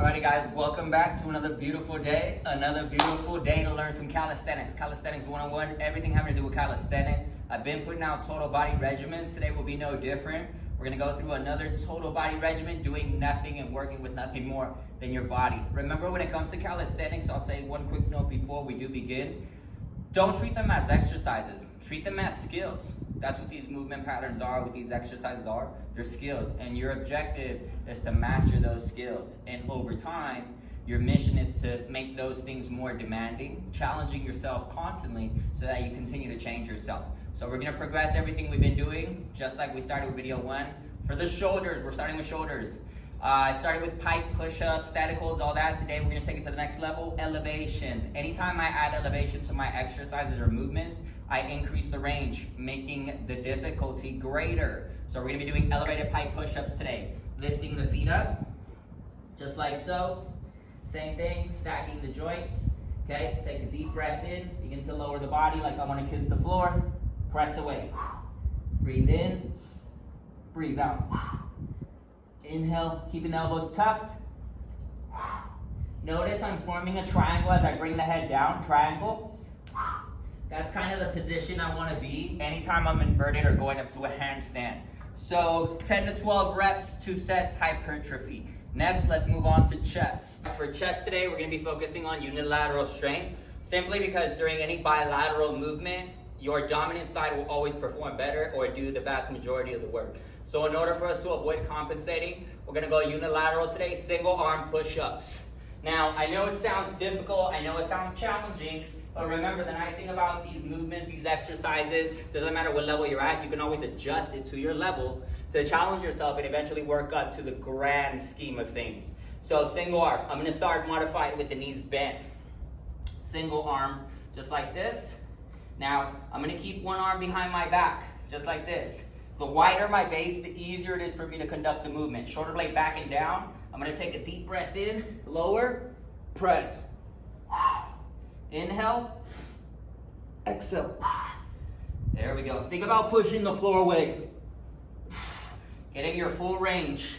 Alrighty guys, welcome back to another beautiful day to learn some calisthenics. Calisthenics 101, everything having to do with calisthenics. I've been putting out total body regimens. Today will be no different. We're gonna go through another total body regimen, doing nothing and working with nothing more than your body. Remember, when it comes to calisthenics, I'll say one quick note before we do begin. Don't treat them as exercises, treat them as skills. That's what these movement patterns are, what these exercises are. They're skills, and your objective is to master those skills. And over time, your mission is to make those things more demanding, challenging yourself constantly so that you continue to change yourself. So we're gonna progress everything we've been doing, just like we started with video 1. For the shoulders, we're starting with shoulders. I started with pipe, push-ups, static holds, all that. Today we're gonna take it to the next level, elevation. Anytime I add elevation to my exercises or movements, I increase the range, making the difficulty greater. So we're gonna be doing elevated pipe push-ups today. Lifting the feet up, just like so. Same thing, stacking the joints. Okay, take a deep breath in, begin to lower the body like I wanna kiss the floor. Press away. Breathe in, breathe out. Inhale, keeping the elbows tucked. Notice I'm forming a triangle as I bring the head down, triangle. That's kind of the position I want to be anytime I'm inverted or going up to a handstand. So 10 to 12 reps, 2 sets, hypertrophy. Next, let's move on to chest. For chest today, we're going to be focusing on unilateral strength, simply because during any bilateral movement, your dominant side will always perform better or do the vast majority of the work. So in order for us to avoid compensating, we're gonna go unilateral today, single arm push-ups. Now, I know it sounds difficult, I know it sounds challenging, but remember the nice thing about these movements, these exercises, doesn't matter what level you're at, you can always adjust it to your level to challenge yourself and eventually work up to the grand scheme of things. So single arm, I'm gonna start modified with the knees bent. Single arm, just like this. Now, I'm gonna keep one arm behind my back, just like this. The wider my base, the easier it is for me to conduct the movement. Shoulder blade back and down. I'm gonna take a deep breath in, lower, press. Inhale, exhale. There we go. Think about pushing the floor away. Getting your full range.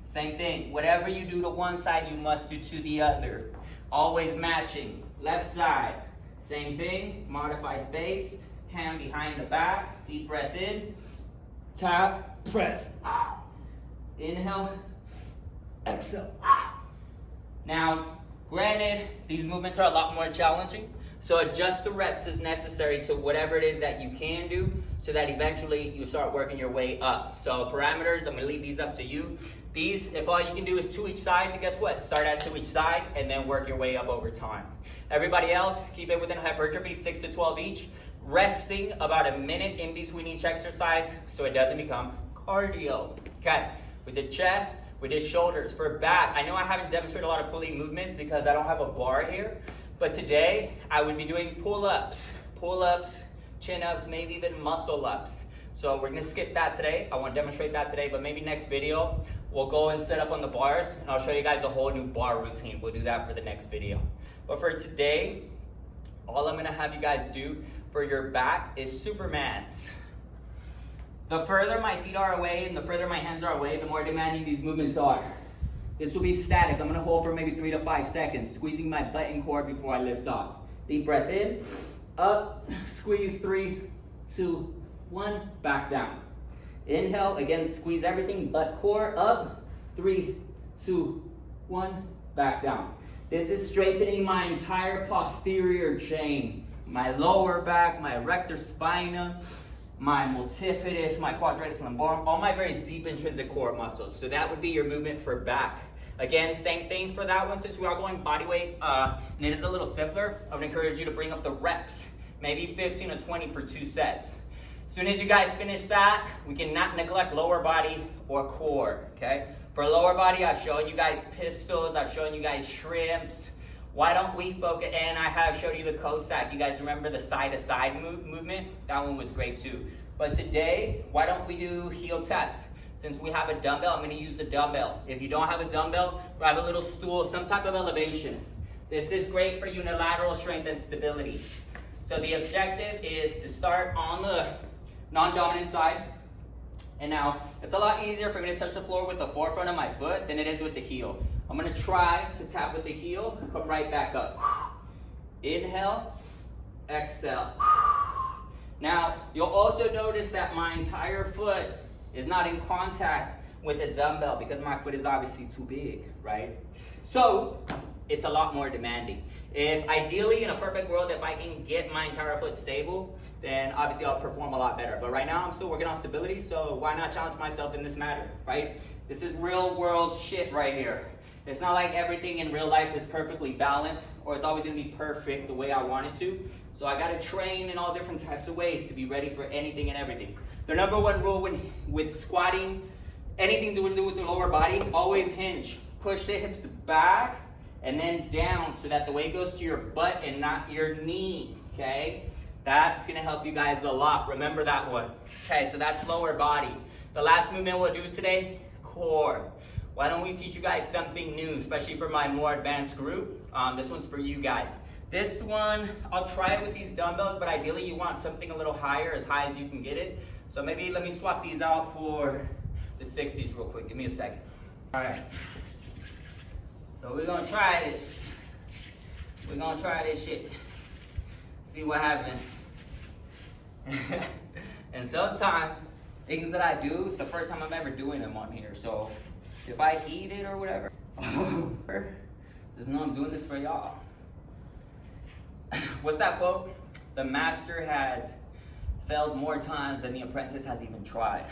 Same thing, whatever you do to one side, you must do to the other. Always matching, left side. Same thing, modified base, hand behind the back, deep breath in, tap, press. Inhale, exhale. Now, granted, these movements are a lot more challenging, so adjust the reps as necessary to whatever it is that you can do so that eventually you start working your way up. So parameters, I'm gonna leave these up to you. These, if all you can do is 2 each side, then guess what? Start at 2 each side and then work your way up over time. Everybody else, keep it within hypertrophy, 6 to 12 each. Resting about a minute in between each exercise so it doesn't become cardio. Okay, with the chest, with the shoulders. For back, I know I haven't demonstrated a lot of pulley movements because I don't have a bar here, but today I would be doing pull-ups, chin-ups, maybe even muscle-ups. So we're gonna skip that today. I wanna demonstrate that today, but maybe next video, we'll go and set up on the bars and I'll show you guys a whole new bar routine. We'll do that for the next video. But for today, all I'm gonna have you guys do for your back is Supermans. The further my feet are away and the further my hands are away, the more demanding these movements are. This will be static. I'm gonna hold for maybe 3 to 5 seconds, squeezing my butt and core before I lift off. Deep breath in, up, squeeze, 3, 2, 1, back down. Inhale, again, squeeze everything, butt core, up, 3, 2, 1, back down. This is strengthening my entire posterior chain. My lower back, my erector spina, my multifidus, my quadratus lumborum, all my very deep intrinsic core muscles. So that would be your movement for back. Again, same thing for that one. Since we are going body weight and it is a little simpler, I would encourage you to bring up the reps, maybe 15 or 20 for 2 sets. As soon as you guys finish that, we cannot neglect lower body or core, okay? For lower body, I've shown you guys pistols, I've shown you guys shrimps. Why don't we focus, and I have showed you the Cossack. You guys remember the side-to-side movement? That one was great too. But today, why don't we do heel taps? Since we have a dumbbell, I'm gonna use a dumbbell. If you don't have a dumbbell, grab a little stool, some type of elevation. This is great for unilateral strength and stability. So the objective is to start on the non-dominant side, And now, it's a lot easier for me to touch the floor with the forefront of my foot than it is with the heel. I'm gonna try to tap with the heel, come right back up. Inhale, exhale. Now, you'll also notice that my entire foot is not in contact with the dumbbell because my foot is obviously too big, right? So, it's a lot more demanding. If ideally, in a perfect world, if I can get my entire foot stable, then obviously I'll perform a lot better. But right now, I'm still working on stability, so why not challenge myself in this matter, right? This is real world shit right here. It's not like everything in real life is perfectly balanced, or it's always gonna be perfect the way I want it to. So I gotta train in all different types of ways to be ready for anything and everything. The number one rule with squatting, anything to do with the lower body, always hinge. Push the hips back and then down so that the weight goes to your butt and not your knee, okay? That's gonna help you guys a lot. Remember that one. Okay, so that's lower body. The last movement we'll do today, core. Why don't we teach you guys something new, especially for my more advanced group? This one's for you guys. This one, I'll try it with these dumbbells, but ideally you want something a little higher, as high as you can get it. So maybe let me swap these out for the 60s real quick. Give me a second. All right. So we're gonna try this. We're gonna try this shit. See what happens. And sometimes, things that I do, it's the first time I'm ever doing them on here. So if I eat it or whatever, just know I'm doing this for y'all. What's that quote? The master has failed more times than the apprentice has even tried.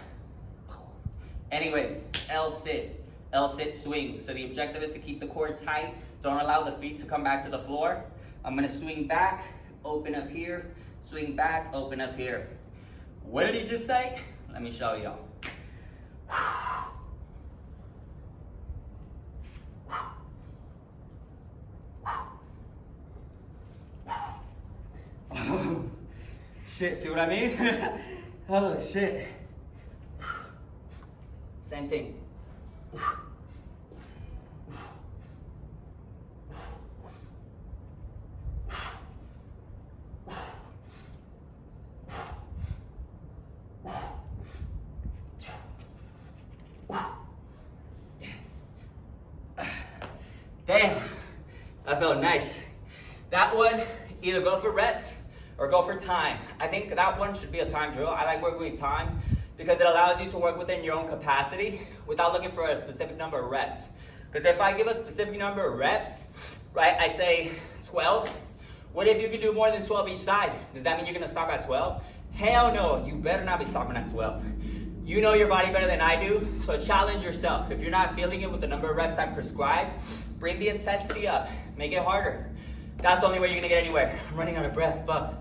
Anyways, L-sit. L-sit swing. So the objective is to keep the core tight. Don't allow the feet to come back to the floor. I'm gonna swing back, open up here, swing back, open up here. What did he just say? Let me show y'all. Shit, see what I mean? Oh shit. Same thing. Damn, that felt nice. That one, either go for reps or go for time. I think that one should be a time drill. I like working with time because it allows you to work within your own capacity without looking for a specific number of reps. Because if I give a specific number of reps, right, I say 12, what if you can do more than 12 each side? Does that mean you're gonna stop at 12? Hell no, you better not be stopping at 12. You know your body better than I do, so challenge yourself. If you're not feeling it with the number of reps I prescribe, bring the intensity up, make it harder. That's the only way you're gonna get anywhere. I'm running out of breath, fuck.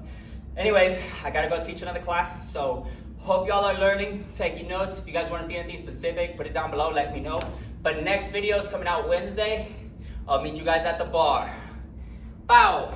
Anyways, I gotta go teach another class, so hope y'all are learning, taking notes. If you guys wanna see anything specific, put it down below, let me know. But next video is coming out Wednesday. I'll meet you guys at the bar. Bow.